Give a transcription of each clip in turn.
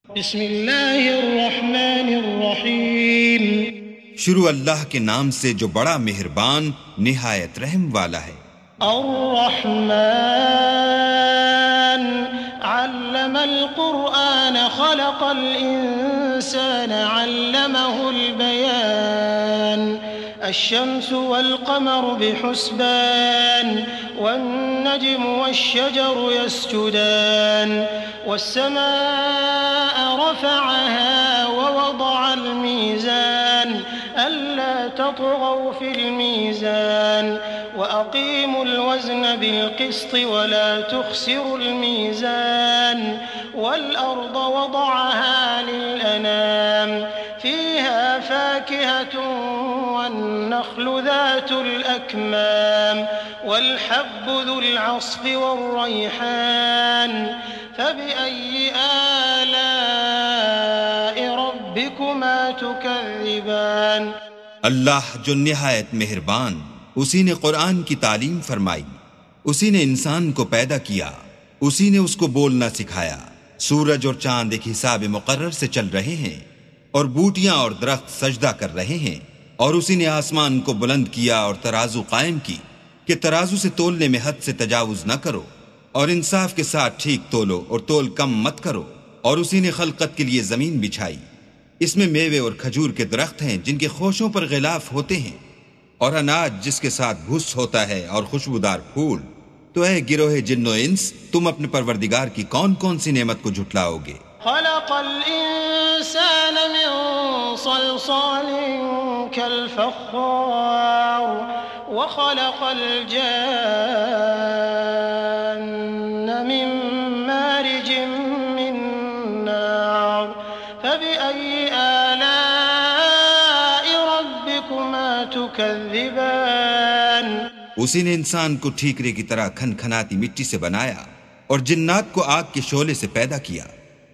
बिस्मिल्लाहिर्रहमानिर्रहीम। शुरू अल्लाह के नाम से जो बड़ा मेहरबान निहायत रहम वाला है। अर्रहमान अल्लमल कुरआन खलक़ल इंसान अल्लमहुल बयान अश्शम्सु वल क़मरु बिहुस्बान वन्नज्मु वश्शजरु यस्जुदान वस्समाअ रफ़अहा ववضअल मीज़ान अल्ला तत्गौ फिल मीज़ान वअक़ीमुल वज़्न बिलक़िस्ति वला तुख़्सिरुल मीज़ान वल्अर्ज़ वضعहा लिलअनाम फ़ीहा फ़ाकिहतुन वन्नख़्लु ज़ातुल अकमाम वल्हब्बु ज़ुल अस्फ़ि वर्रैहान फ़बिअय्यि आलाइ रब्बिकुमा तुकज़्ज़िबान। अल्लाह जो निहायत मेहरबान, उसी ने कुरान की तालीम फरमाई, उसी ने इंसान को पैदा किया, उसी ने उसको बोलना सिखाया। सूरज और चांद एक हिसाब मुकर्रर से चल रहे हैं और बूटियां और दरख्त सजदा कर रहे हैं। और उसी ने आसमान को बुलंद किया और तराजू कायम की कि तराजू से तोलने में हद से तजावुज न करो और इंसाफ के साथ ठीक तोलो और तोल कम मत करो। और उसी ने खलकत के लिए जमीन बिछाई, इसमें मेवे और खजूर के दरख्त हैं जिनके खोशों पर गिलाफ होते हैं और अनाज जिसके साथ भूस होता है और खुशबूदार फूल। तो ऐ गिरोहे जिन्नो इंस, तुम अपने परवरदिगार की कौन कौन सी नेमत को झुटलाओगे। खलक़ल इंसान मिन सलसालिन कल फ़ख़्ख़ार व खलक़ल जान्न मिन मारिजिन मिन नार फ़बिअय्यि आलाइ रब्बिकुमा तुकज़्ज़िबान। उसी ने इंसान को ठीकरे की तरह खनखनाती मिट्टी से बनाया और जिन्नात को आग के शोले से पैदा किया।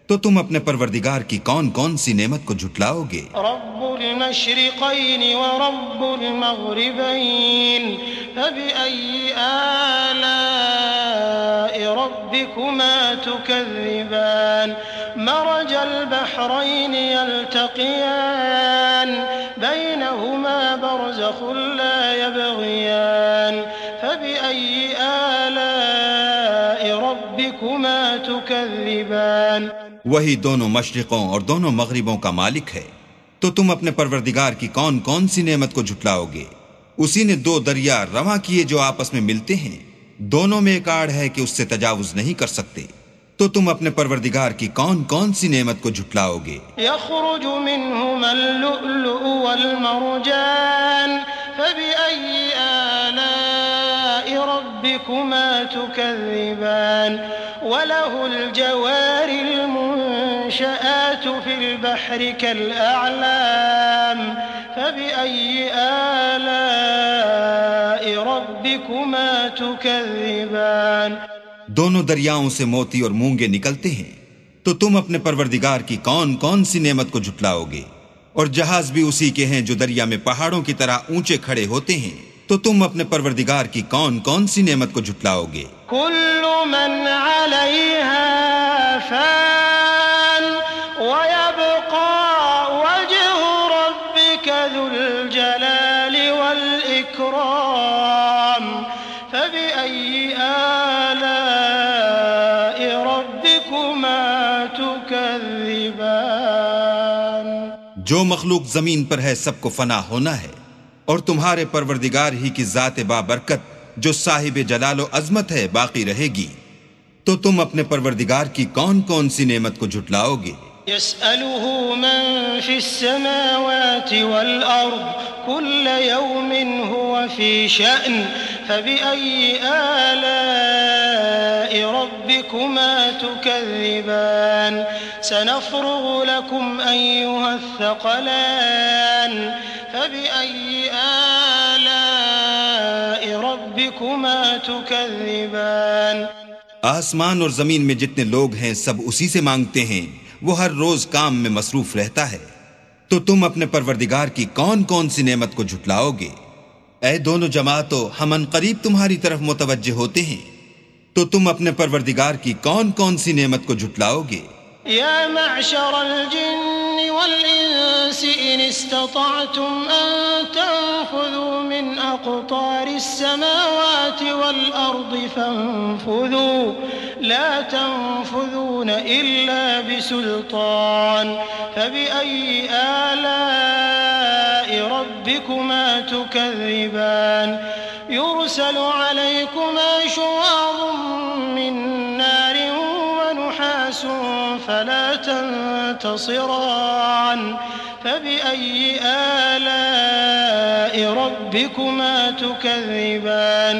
तो तुम अपने परवरदिगार की कौन कौन सी नेमत को झुटलाओगे। रब्बुल मशरिक़ैनि व रब्बुल मग़रिबैन फ़बिअय्यि आलाइ रब्बिकुमा तुकज़्ज़िबान। मरजल बहरैनि यल्तक़ियान बैनहुमा बरज़ख़ुन ला यबग़ियान फ़बिअय्यि आलाइ रब्बिकुमा तुकज़्ज़िबान। वही दोनों मशरिकों और दोनों मगरिबों का मालिक है। तो तुम अपने परवरदिगार की कौन कौन सी नेमत को झुटलाओगे। उसी ने दो दरिया रवां किए जो आपस में मिलते हैं, दोनों में एक आड़ है कि उससे तजावुज नहीं कर सकते। तो तुम अपने परवरदिगार की कौन कौन सी नेमत को झुटलाओगे। यख़रुजु मिन्हुमल लुअलुअ वल मरजान फ़बिअय्यि आलाइ रब्बिकुमा तुकज़्ज़िबान। वलहुल जवारिल मुनशआतु फ़िल बहरि कल अअलाम फ़बिअय्यि आलाइ रब्बिकुमा तुकज़्ज़िबान। दोनों दरियाओं से मोती और मूंगे निकलते हैं। तो तुम अपने परवरदिगार की कौन कौन सी नेमत को झुटलाओगे। और जहाज भी उसी के हैं जो दरिया में पहाड़ों की तरह ऊंचे खड़े होते हैं। तो तुम अपने परवरदिगार की कौन कौन सी नेमत को झुटलाओगे। कुल्लु मन अलैहा फ़ान व यबक़ा वज्हु रब्बिका ज़ुल जलालि वल इकराम फ़बिअय्यि आलाइ रब्बिकुमा तुकज़्ज़िबान। जो मखलूक जमीन पर है सबको फना होना है और तुम्हारे परवरदिगार ही की जात बाबरकत जो साहिब जलालो अजमत है बाकी रहेगी। तो तुम अपने परवरदिगार की कौन कौन सी नेमत को झुटलाओगे। यसअलुहु मन फ़िस्समावाति वल अर्ज़ कुल्ल यौमिन हुवा फ़ी शअन फ़बिअय्यि आलाइ रब्बिकुमा तुकज़्ज़िबान। सनफ़्रुग़ु लकुम अय्युहस्सक़लान फ़बिअय्यि आलाइ रब्बिकुमा तुकज़्ज़िबान। आसमान और जमीन में जितने लोग हैं सब उसी से मांगते हैं, वो हर रोज काम में मसरूफ रहता है। तो तुम अपने परवरदिगार की कौन कौन सी नेमत को झुटलाओगे। ऐ दोनों जमातों, हम अनकरीब तुम्हारी तरफ मुतवज्जे होते हैं। तो तुम अपने परवरदिगार की कौन कौन सी नेमत को झुटलाओगे। या मअशरल जिन्नि वल इंसि इन इस्ततअतुम अन तंफुज़ू मिन अक़तारिस समावाति वल अर्दि फंफुज़ू ला तंफुज़ून इल्ला बिसुल्तान फबिअय्यि आलाइ रब्बिकुमा तुकज़्ज़िबान युरसलु अलैकुमा शुवाज़ुम मिन नारिन वनुहासुन फला तंतसिरान फबिअय्यि आलाइ रब्बिकुमा तुकज़्ज़िबान।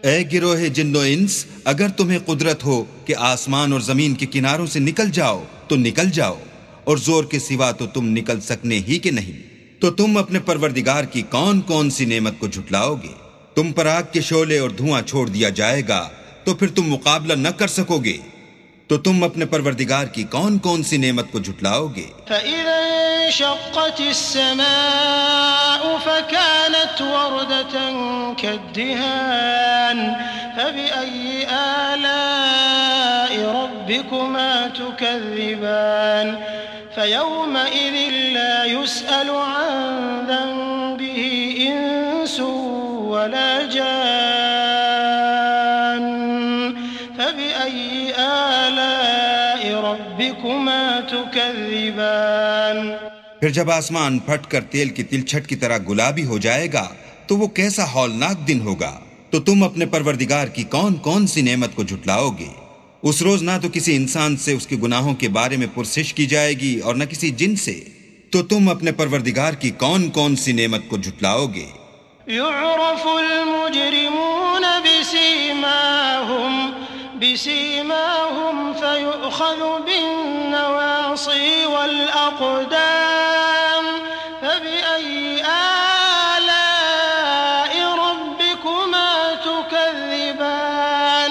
ए गिरोहे जिन्नो इंस, अगर तुम्हें कुदरत हो कि आसमान और जमीन के किनारों से निकल जाओ तो निकल जाओ, और जोर के सिवा तो तुम निकल सकने ही के नहीं। तो तुम अपने परवरदिगार की कौन कौन सी नेमत को झुटलाओगे? तुम पर आग के शोले और धुआं छोड़ दिया जाएगा तो फिर तुम मुकाबला न कर सकोगे। तो तुम अपने परवरदिगार की कौन कौन सी नेमत को झुटलाओगे? फ़इज़ा इंशक़्क़तिस समाउ फ़कानत वरदतन कद्दिहान फ़बिअय्यि आलाइ रब्बिकुमा तुकज़्ज़िबान फ़यौमइज़िन ला युसअलु अन ज़ंबिही इंसुन वला जान फ़बिअय्यि आलाइ रब्बिकुमा तुकज़्ज़िबान। फिर जब आसमान फटकर तेल की तिलछट की तरह गुलाबी हो जाएगा तो वो कैसा हौलनाक दिन होगा। तो तुम अपने परवरदिगार की कौन कौन सी नेमत को झुटलाओगे? उस रोज ना तो किसी इंसान से उसके गुनाहों के बारे में पुरसिश की जाएगी और न किसी जिन से। तो तुम अपने परवरदिगार की कौन कौन सी नेमत को झुटलाओगे? युअरफुल मुजरिमून बिसीमाहुम फयुअख़ज़ु बिन्नवासी वल अक़दाम फबिअय्यि आलाइ रब्बिकुमा तुकज़्ज़िबान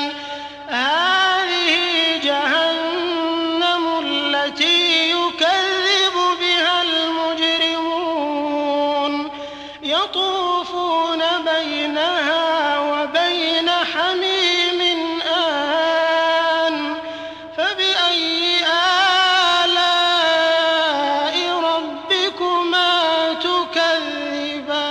हाज़िही जहन्नमु अल्लती युकज़्ज़िबु बिहल मुजरिमून यतूफ़ून बैनहा व बैन हमीमिन आन फबिअय्यि आलाइ रब्बिकुमा तुकज़्ज़िबान।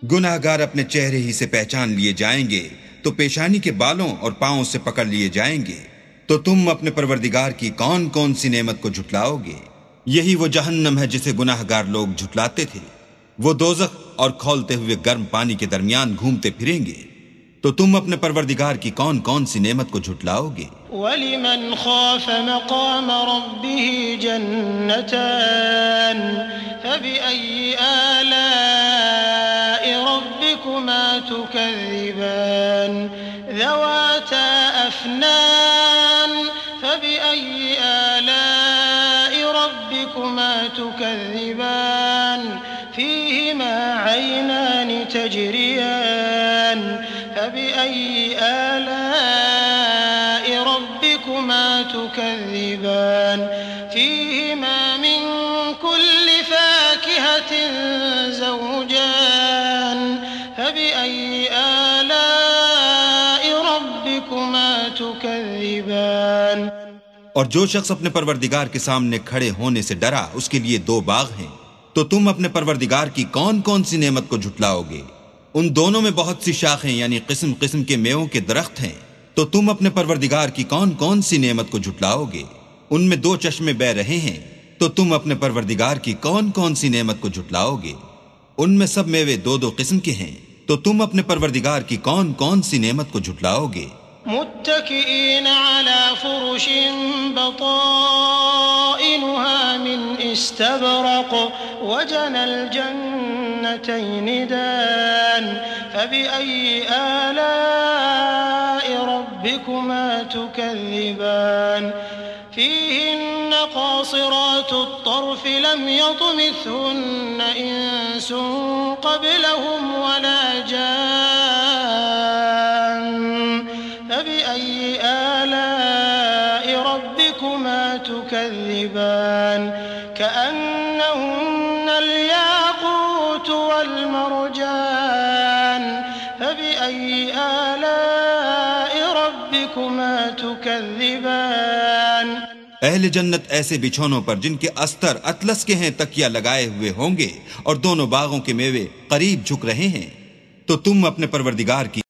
गुनाहगार अपने चेहरे ही से पहचान लिए जाएंगे तो पेशानी के बालों और पांवों से पकड़ लिए जाएंगे। तो तुम अपने परवरदिगार की कौन कौन सी नेमत को झुटलाओगे? यही वो जहन्नम है जिसे गुनाहगार लोग झुटलाते थे। वो दोज़ख और खौलते हुए गर्म पानी के दरमियान घूमते फिरेंगे। तो तुम अपने परवरदिगार की कौन कौन सी नेमत को झुटलाओगे? वलिमन ख़ाफ़ मक़ाम रब्बिही जन्नतान फबिअय्यि आलाइ रब्बिकुमा तुकज़्ज़िबान ज़वाता अफ़नान फबिअय्यि आलाइ रब्बिकुमा तुकज़्ज़िबान फ़ीहिमा ऐनान तजरियान फबिअय्यि आलाइ रब्बिकुमा तुकज़्ज़िबान फ़ीहिमा मिन कुल्लि फ़ाकिहतिन ज़ौजान फबिअय्यि आलाइ रब्बिकुमा तुकज़्ज़िबान। और जो शख्स अपने परवरदिगार के सामने खड़े होने से डरा उसके लिए दो बाग हैं। तो तुम अपने परवरदिगार की कौन कौन सी नेमत को झुटलाओगे? उन दोनों में बहुत सी शाखें यानी किस्म किस्म के मेवों के दरख्त हैं। तो तुम अपने परवरदिगार की कौन कौन सी नेमत को झुटलाओगे? उनमें दो चश्मे बह रहे हैं। तो तुम अपने परवरदिगार की कौन कौन सी नेमत को झुटलाओगे? उनमें सब मेवे दो दो किस्म के हैं। तो तुम अपने परवरदिगार की कौन कौन सी नेमत को झुटलाओगे? मुत्तकिईन अला फुरुशिन बताइनुहा मिन इस्तबरक़ वजनल जन्नतैन दान फबिअय्यि आलाइ रब्बिकुमा तुकज़्ज़िबान फ़ीहिन्न क़ासिरातुत तर्फ़ लम यतमिथहुन्न इंसुन क़ब्लहुम वला जान फबिअय्यि आलाइ रब्बिकुमा तुकज़्ज़िबान कअन्नहुन्नल याक़ूत वल मरजान फबिअय्यि आलाइ रब्बिकुमा तुकज़्ज़िबान अहले जन्नत ऐसे बिछौनों पर जिनके अस्तर अतलस के हैं तकिया लगाए हुए होंगे और दोनों बागों के मेवे करीब झुक रहे हैं। तो तुम अपने परवरदिगार की